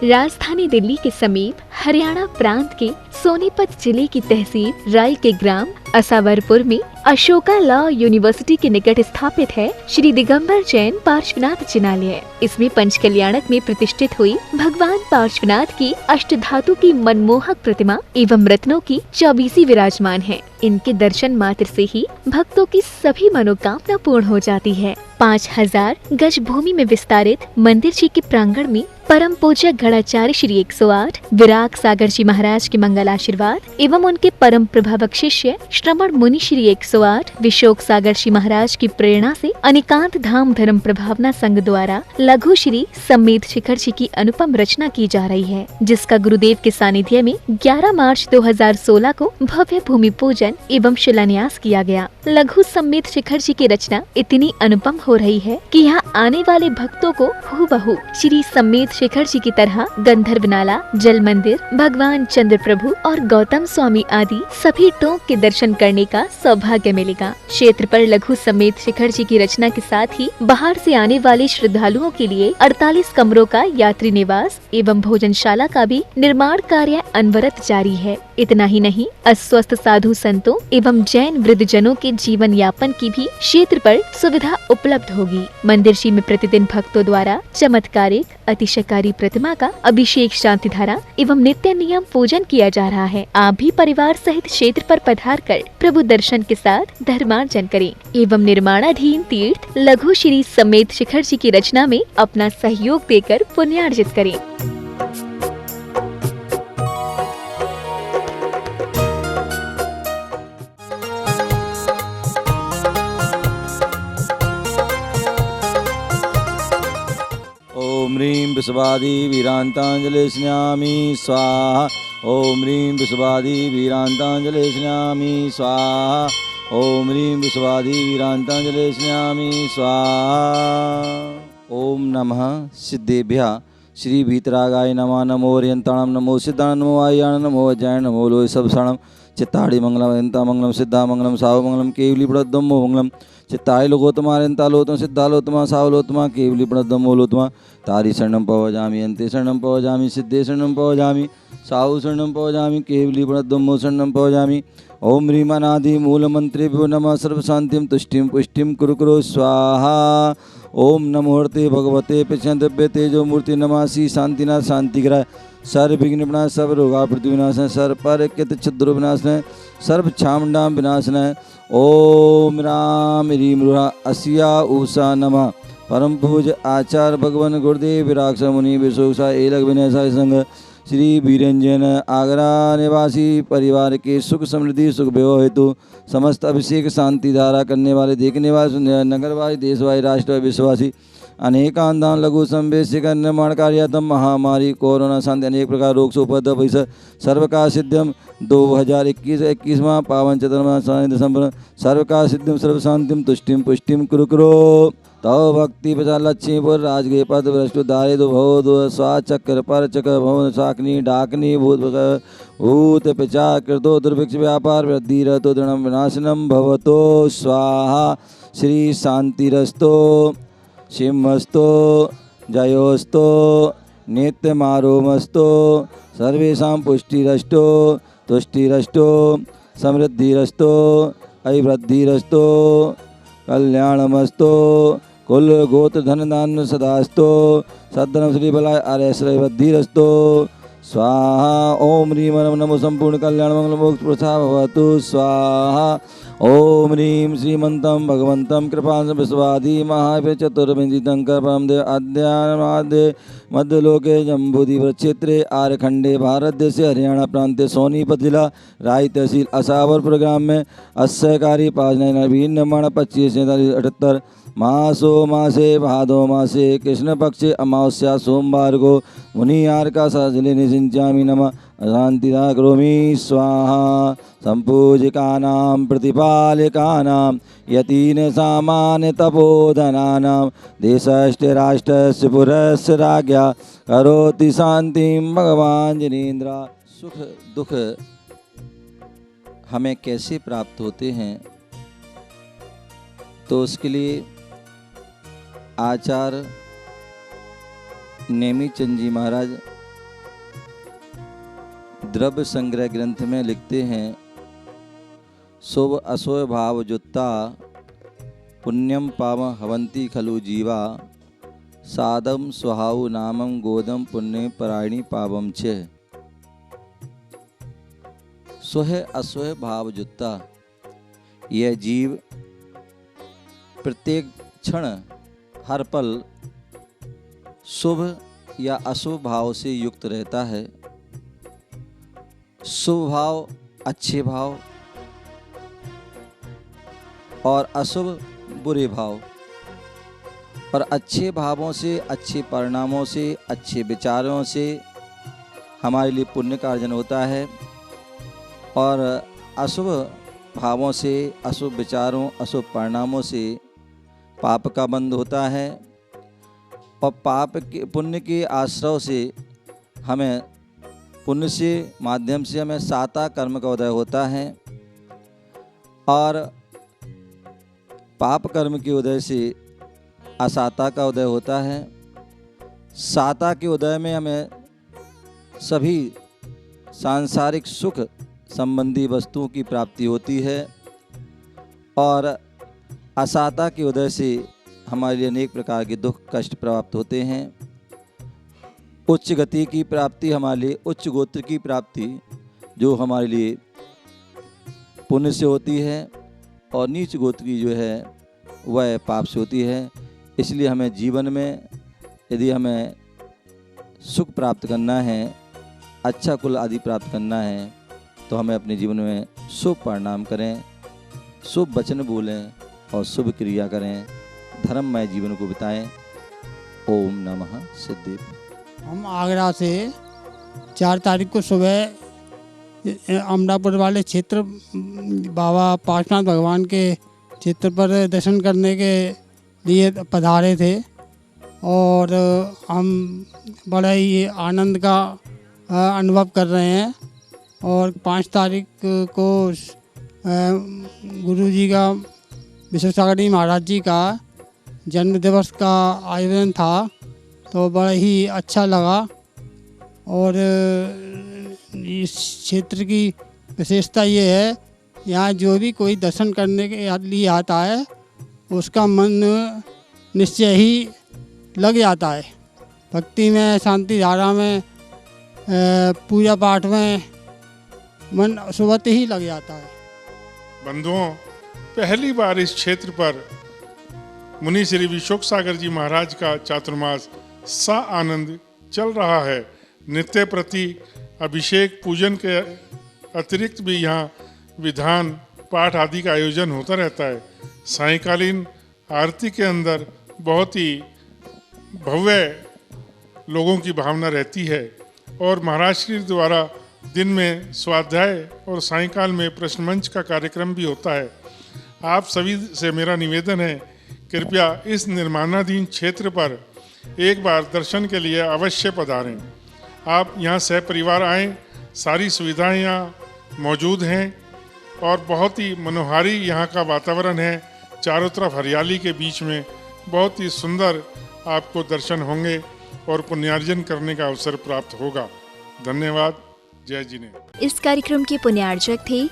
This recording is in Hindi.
राजधानी दिल्ली के समीप हरियाणा प्रांत के सोनीपत जिले की तहसील राय के ग्राम असावरपुर में अशोका लॉ यूनिवर्सिटी के निकट स्थापित है श्री दिगंबर जैन पार्श्वनाथ जिनालय। इसमें पंचकल्याणक में प्रतिष्ठित हुई भगवान पार्श्वनाथ की अष्टधातु की मनमोहक प्रतिमा एवं रत्नों की 24 विराजमान है। इनके दर्शन मात्र से ही भक्तों की सभी मनोकामना पूर्ण हो जाती है। 5000 गज भूमि में विस्तारित मंदिर जी के प्रांगण में परम पूज्य गणाचार्य श्री 108 विराग सागर जी महाराज के मंगल आशीर्वाद एवं उनके परम प्रभावक शिष्य श्रमण मुनि श्री 108 विशोक सागर जी महाराज की प्रेरणा से अनेकांत धाम धर्म प्रभावना संघ द्वारा लघु श्री समेत शिखर जी की अनुपम रचना की जा रही है, जिसका गुरुदेव के सानिध्य में 11 मार्च 2016 को भव्य भूमि पूजन एवं शिलान्यास किया गया। लघु समेत शिखर जी की रचना इतनी अनुपम हो रही है कि यहाँ आने वाले भक्तों को हूबहू श्री समेत शिखर जी की तरह गंधर्व नाला, जल मंदिर, भगवान चंद्र प्रभु और गौतम स्वामी आदि सभी टोंक के दर्शन करने का सौभाग्य मिलेगा। क्षेत्र पर लघु समेत शिखर जी की रचना के साथ ही बाहर से आने वाले श्रद्धालुओं के लिए 48 कमरों का यात्री निवास एवं भोजनशाला का भी निर्माण कार्य अनवरत जारी है। इतना ही नहीं, अस्वस्थ साधु संतों एवं जैन वृद्ध जनों के जीवन यापन की भी क्षेत्र पर सुविधा उपलब्ध होगी। मंदिर जी में प्रतिदिन भक्तों द्वारा चमत्कारिक अतिशयकारी प्रतिमा का अभिषेक, शांति धारा एवं नित्य नियम पूजन किया जा रहा है। आप भी परिवार सहित क्षेत्र पर पधार कर प्रभु दर्शन के साथ धर्मार्जन करें एवं निर्माणाधीन तीर्थ लघु श्री समेत शिखर जी की रचना में अपना सहयोग देकर पुण्यार्जित करें। ओम ह्रीं विश्वादी वीरांतांजलि स्नामि स्वाहा। ओम ह्रीं विश्वादी वीरांतांजलि स्नामि स्वाहा। ओम ह्रीं विश्वादी वीरांतांजलि स्नामि स्वाहा। ओम नमः सिद्धेभ्यः श्री वीतरागाय नमः। नमो ओरियंताणं नमो सिद्धाणं नमो आय्याणं नमो अज्ञायणं नमो लोय सब शरणं चित्ताड़ी मंगलम अयंता मंगलम सिद्धा मंगलम साव मंगलम केवली प्रणदमो मंगलम चित्ताय लोकोत्तमा अयंतालोत्तमा सिद्धालोत्तमा सावलोत्तमा केवली प्रणदमोलोत्तमा तारी शरणं पवजामि अंते शरणं पवजामि सिद्धे शरणं पवजामि साहु शरणं पवजामि केवली प्रणदमो शरणं पवजामि। ओम ह्रीं अनादि मूल मंत्रेभ्यो नमः सर्व शांतिं तुष्टिं पुष्टिं कुरु कुरु स्वाहा। ओम नमोहर्ते भगवते प्रचंद्रव्य तेजो मूर्ति नमासि शांतिनाथ शांतिग्रह सर्व विघ्न विनाश सर्व रोगा पृथ्वी विनाशन सर्व पर कित छद्र विनाशन सर्व छामंडाम विनाशन। ओम राम ह्रीं रुहा अस्या उषा नमः। परम पूज आचार्य भगवान गुरुदेव विराग मुनि विशोषा एलग विनय संग श्री वीरंजन आगरा निवासी परिवार के सुख समृद्धि सुख वैभव हेतु समस्त अभिषेक शांति धारा करने वाले देखने वाले नगरवासी देशवासी राष्ट्रवासी विश्वासी अनेकांतान लघु संवेशिका निर्माण कार्यातम महामारी कोरोना शांति अनेक प्रकार रोग से उपद्रव सर्व का सिद्ध्यम 2021 पावन चतुर्मा दिसंबर सर्व का सिद्ध्यम सर्व शांतिम तुष्टिम पुष्टिम कुरु कुरु। तव भक्ति प्रचार लक्ष्मीपुर राजगृह पद भ्रष्टु दारे दो भव दो स्वा चक्र पर चक्र भवन शाकनी डाकनी भूत भूत पिचा कृतो दुर्भिक्ष व्यापार वृद्धि रतो दृढ़ विनाशनम भवतो स्वाहा। श्री शांतिरस्तो शिवमस्तो जयोस्तो नित्यमारोमस्तो सर्वेषां पुष्टिरस्तो तुष्टिरस्तो समृद्धिरस्तो अभिवृद्धिरस्तो कल्याणमस्तो कुल गोत्र धन दान सदास्तो सद्धर्म श्री बलाय आर्यश्रय वृद्धिरस्तो स्वाहा। ओम ह्रीं नमो संपूर्ण कल्याण मंगल मोक्ष प्रसाद भवतु स्वाहा। ओम ह्रीं श्रीमन्तं भगवन्तं कृपां विश्वादी महावीर चतुर्विंशतिं परम देव अध्यात्मादे मध्यलोके जम्बूद्वीप क्षेत्रे आरखंडे भारत देश हरियाणा प्रांत सोनीपत जिला राय तहसील असावरपुर ग्राम में अस्यकारी पाजन नवीन निर्माण 25/48 मासो मासे भादो मासे कृष्ण पक्षे अमावस्या सोमवार को मुनियार का साजले निसिंचामि नमः शांतिदा करोमि स्वाहा। संपूजिकानां प्रतिपालिकानां यतीन सामान्य तपोधनानां देशस्य राष्ट्रस्य पुरस्य राज्ञा करोति शांतिं भगवान जिनेन्द्र। सुख दुख हमें कैसे प्राप्त होते हैं, तो उसके लिए आचार्य नेमी चंद जी महाराज द्रव्य संग्रह ग्रंथ में लिखते हैं, शुभ अशुभ भाव जुत्ता पुण्यम पाव हवंती खलु जीवा सादम स्वहाउ नामम गोदम पुण्य परायणी पावम च। सुह असुह भाव जुत्ता, यह जीव प्रत्येक क्षण हर पल शुभ या अशुभ भाव से युक्त रहता है। शुभ भाव अच्छे भाव और अशुभ बुरे भाव, और अच्छे भावों से, अच्छे परिणामों से, अच्छे विचारों से हमारे लिए पुण्य का अर्जन होता है, और अशुभ भावों से, अशुभ विचारों, अशुभ परिणामों से पाप का बंध होता है। और पाप के पुण्य के आश्रय से हमें, पुण्य से माध्यम से हमें साता कर्म का उदय होता है, और पाप कर्म के उदय से असाता का उदय होता है। साता के उदय में हमें सभी सांसारिक सुख संबंधी वस्तुओं की प्राप्ति होती है, और असाता के उदय से हमारे लिए अनेक प्रकार के दुख कष्ट प्राप्त होते हैं। उच्च गति की प्राप्ति हमारे लिए, उच्च गोत्र की प्राप्ति जो हमारे लिए पुण्य से होती है, और नीच गोत्र की जो है वह पाप से होती है। इसलिए हमें जीवन में यदि हमें सुख प्राप्त करना है, अच्छा कुल आदि प्राप्त करना है, तो हमें अपने जीवन में शुभ परिणाम करें, शुभ वचन बोलें और शुभ क्रिया करें, धर्ममय जीवन को बिताएं। ओम नमः सिद्धेभ्यो। हम आगरा से 4 तारीख को सुबह अमरापुर वाले क्षेत्र बाबा पार्श्वनाथ भगवान के क्षेत्र पर दर्शन करने के लिए पधारे थे, और हम बड़ा ही आनंद का अनुभव कर रहे हैं। और 5 तारीख को गुरुजी का, विश्वेश्वर महाराज जी का जन्म दिवस का आयोजन था, तो बड़ा ही अच्छा लगा। और इस क्षेत्र की विशेषता ये है, यहाँ जो भी कोई दर्शन करने के लिए आता है उसका मन निश्चय ही लग जाता है। भक्ति में, शांति धारा में, पूजा पाठ में मन सुबह ही लग जाता है। बंधुओं, पहली बार इस क्षेत्र पर मुनि श्री विशोक सागर जी महाराज का चातुर्मास सा आनंद चल रहा है। नित्य प्रति अभिषेक पूजन के अतिरिक्त भी यहाँ विधान पाठ आदि का आयोजन होता रहता है। सायंकालीन आरती के अंदर बहुत ही भव्य लोगों की भावना रहती है, और महाराज श्री द्वारा दिन में स्वाध्याय और सायंकाल में प्रश्न मंच का कार्यक्रम भी होता है। आप सभी से मेरा निवेदन है, कृपया इस निर्माणाधीन क्षेत्र पर एक बार दर्शन के लिए अवश्य पधारें। आप यहाँ सहपरिवार आएँ, सारी सुविधाएं यहाँ मौजूद हैं, और बहुत ही मनोहारी यहाँ का वातावरण है। चारों तरफ हरियाली के बीच में बहुत ही सुंदर आपको दर्शन होंगे और पुण्यार्जन करने का अवसर प्राप्त होगा। धन्यवाद। जय जिनेन्द्र। इस कार्यक्रम के पुण्यार्चक थे